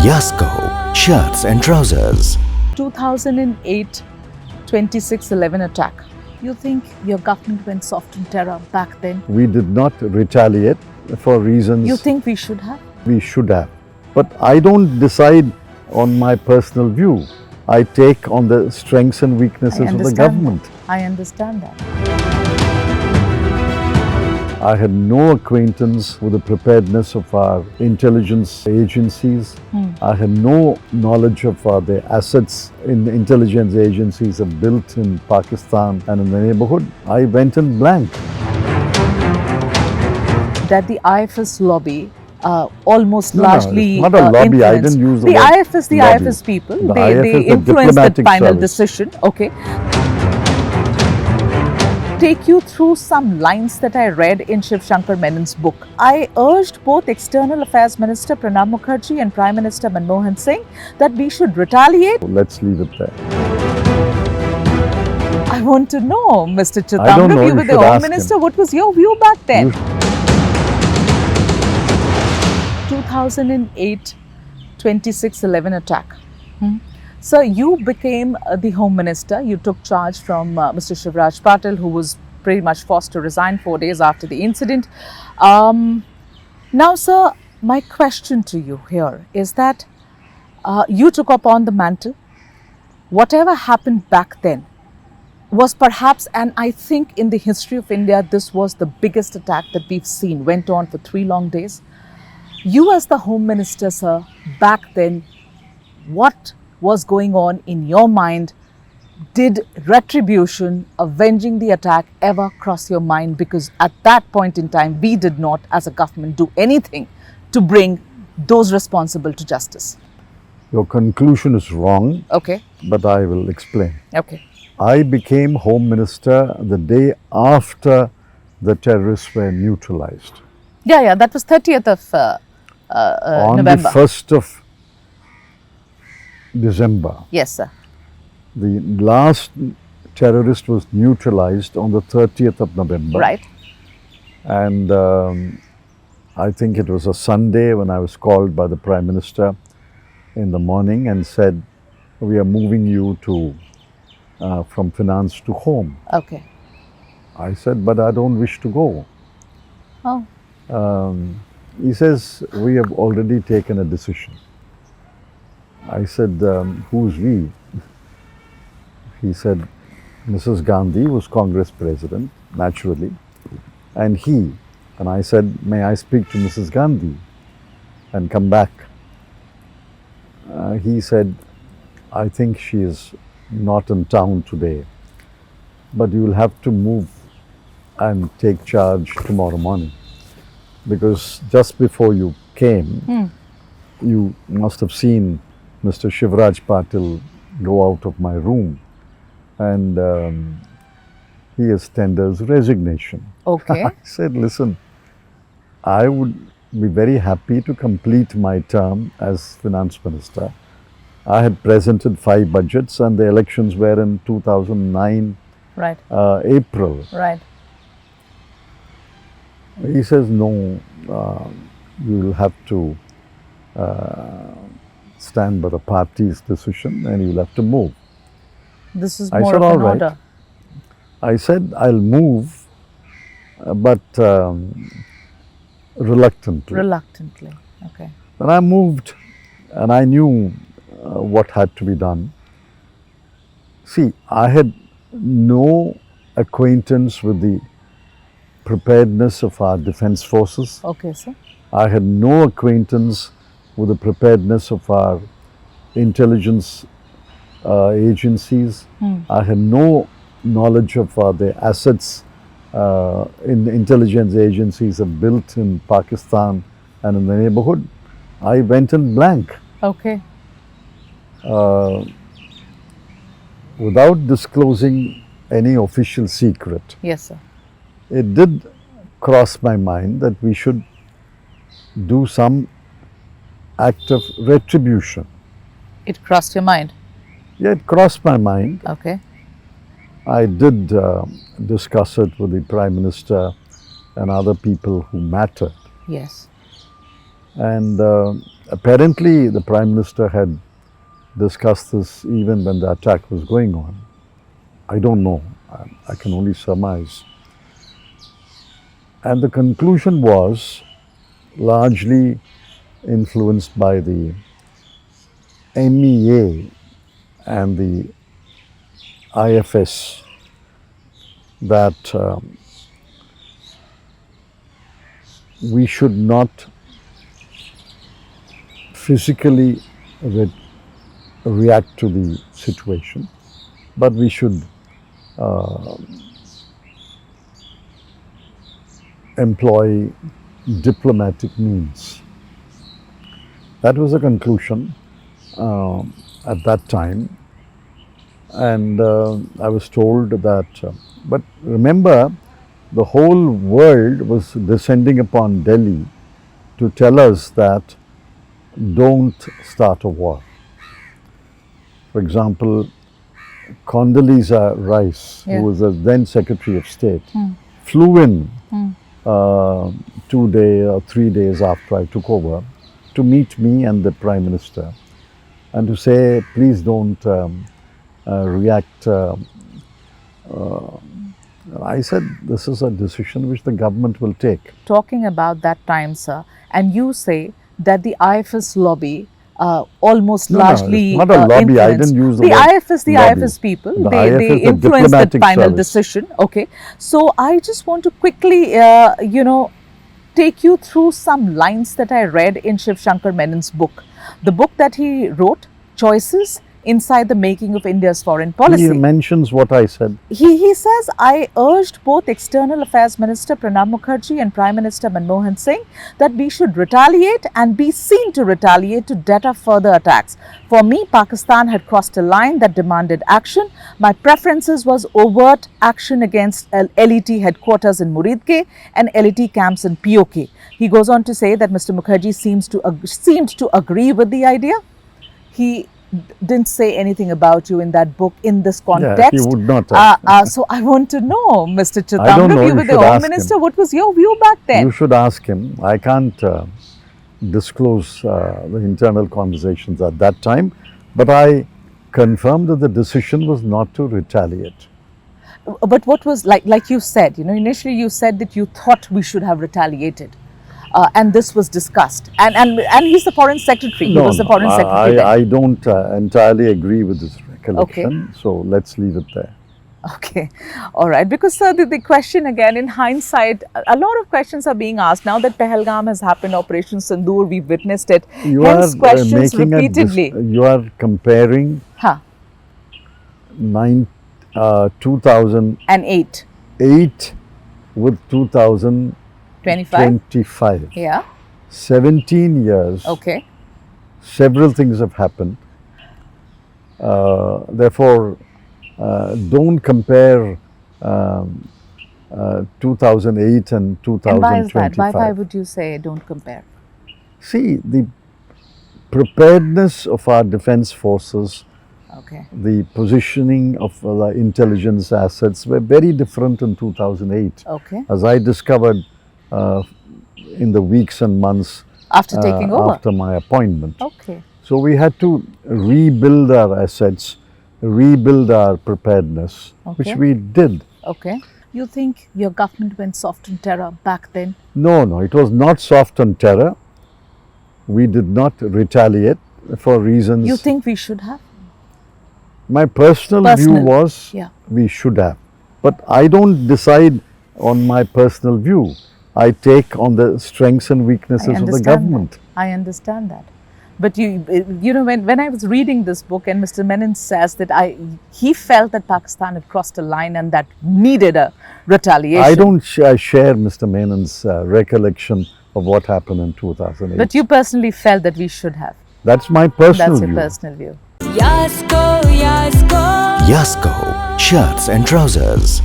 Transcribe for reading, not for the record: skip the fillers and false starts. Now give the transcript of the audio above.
Yasko shirts and trousers. 2008 26/11 attack. You think your government went soft on terror back then? We did not retaliate for reasons You think we should have? we should have. But I don't decide on my personal view. I take on the strengths and weaknesses of the government. I understand that. I had no acquaintance with the preparedness of our intelligence agencies. I had no knowledge of the assets in intelligence agencies are built in Pakistan and in the neighborhood. I went in blank. That the IFS lobby almost No, largely it's not a lobby. I influenced- didn't use the the word IFS, the lobby. IFS people, The they IFS, the influenced the diplomatic final service. decision. Okay. Take you through some lines that I read in Shiv Shankar Menon's book. I urged both External Affairs Minister Pranab Mukherjee and Prime Minister Manmohan Singh that we should retaliate. Let's leave it there. I want to know, Mr. I don't Chidambaram, know, you you were the should Home ask Minister. him. What was your view back then? You- 2008 26/11 attack. So you became the Home Minister. You took charge from Mr. Shivraj Patil, who was pretty much forced to resign 4 days after the incident. Now, sir, my question to you here is that you took upon the mantle. Whatever happened back then was perhaps, and I think in the history of India, this was the biggest attack that we've seen, went on for 3 long days. You as the Home Minister, sir, back then, what was going on in your mind? Did retribution, avenging the attack ever cross your mind? Because at that point in time, we did not as a government do anything to bring those responsible to justice. Your conclusion is wrong, Okay, but I will explain. okay. I became Home Minister the day after the terrorists were neutralized. Yeah, that was 30th of On November. the 1st of December, Yes, sir. the last terrorist was neutralized on the 30th of November. Right. And I think it was a Sunday when I was called by the Prime Minister in the morning and said, we are moving you to from finance to home. Okay. I said, but I don't wish to go. Oh, He says, we have already taken a decision. I said, who's we? He said, Mrs. Gandhi was Congress President, naturally, and he. And I said, may I speak to Mrs. Gandhi and come back? He said, I think she is not in town today, but you will have to move and take charge tomorrow morning. Because just before you came, you must have seen Mr. Shivraj Patil go out of my room, and he has tenders resignation. okay. I said, listen, I would be very happy to complete my term as Finance Minister. I had presented 5 budgets and the elections were in 2009, Right, April. right. He says, no, you will have to stand by the party's decision and you will have to move. This is I more said, of all an right. order. I said, I'll move, but reluctantly. Reluctantly. Okay. When I moved and I knew what had to be done, see, I had no acquaintance with the preparedness of our defense forces. Okay, sir. I had no acquaintance with the preparedness of our intelligence agencies. I had no knowledge of the assets in intelligence agencies are built in Pakistan and in the neighborhood. I went in blank. Okay. Without disclosing any official secret. Yes, sir. It did cross my mind that we should do some act of retribution. It crossed your mind. Yeah, it crossed my mind. Okay. I did discuss it with the Prime Minister and other people who mattered. Yes. And apparently the Prime Minister had discussed this even when the attack was going on. I don't know, I can only surmise. And the conclusion was largely influenced by the MEA and the IFS that we should not physically react to the situation, but we should employ diplomatic means. That was the conclusion at that time, and I was told that, but remember, the whole world was descending upon Delhi to tell us that don't start a war. For example, Condoleezza Rice, who was the then Secretary of State, flew in 2 days or 3 days after I took over to meet me and the Prime Minister and to say, please don't react. I said, this is a decision which the government will take. Talking about that time, sir, and you say that the IFS lobby almost largely not a lobby. I didn't use the word IFS, the lobby. IFS people, The they IFS, the influenced the diplomatic final service. decision. Okay, so I just want to quickly, take you through some lines that I read in Shiv Shankar Menon's book. The book that he wrote, Choices Inside the Making of India's Foreign Policy. He mentions what I said. He says, I urged both External Affairs Minister Pranab Mukherjee and Prime Minister Manmohan Singh that we should retaliate and be seen to retaliate to deter further attacks. For me, Pakistan had crossed a line that demanded action. My preferences was overt action against LET headquarters in Muridke and LET camps in POK. He goes on to say that Mr. Mukherjee seemed to agree with the idea. He didn't say anything about you in that book in this context. Yeah, he would not have. So I want to know, Mr. I don't know, Chidambaram, you you were the should Home ask Minister. him. What was your view back then? You should ask him. I can't disclose the internal conversations at that time, but I confirmed that the decision was not to retaliate. But what was, like you said, initially you said that you thought we should have retaliated. And this was discussed. And he's the Foreign Secretary. He was the Foreign Secretary then. I don't entirely agree with this recollection, so let's leave it there. Okay, all right. Because, sir, the question again, in hindsight, a lot of questions are being asked. Now that Pahalgam has happened, Operation Sindoor, we've witnessed it. You Hence, are questions making repeatedly. you are comparing 2008 with 2025. Yeah. 17 years. Okay. Several things have happened. Therefore, don't compare 2008 and 2025. And why is that? Why would you say don't compare? See, the preparedness of our defense forces, the positioning of the intelligence assets were very different in 2008. Okay. As I discovered in the weeks and months after taking over, after my appointment. Okay. So we had to rebuild our assets, rebuild our preparedness, which we did. Okay. You think your government went soft on terror back then? No, it was not soft on terror. We did not retaliate for reasons. You think we should have? My personal view was we should have. But I don't decide on my personal view. I take on the strengths and weaknesses of the government. I understand that. But when I was reading this book and Mr. Menon says that he felt that Pakistan had crossed a line and that needed a retaliation. I don't share Mr. Menon's recollection of what happened in 2008. But you personally felt that we should have. That's my personal view. That's your personal view. Yasko shirts and trousers.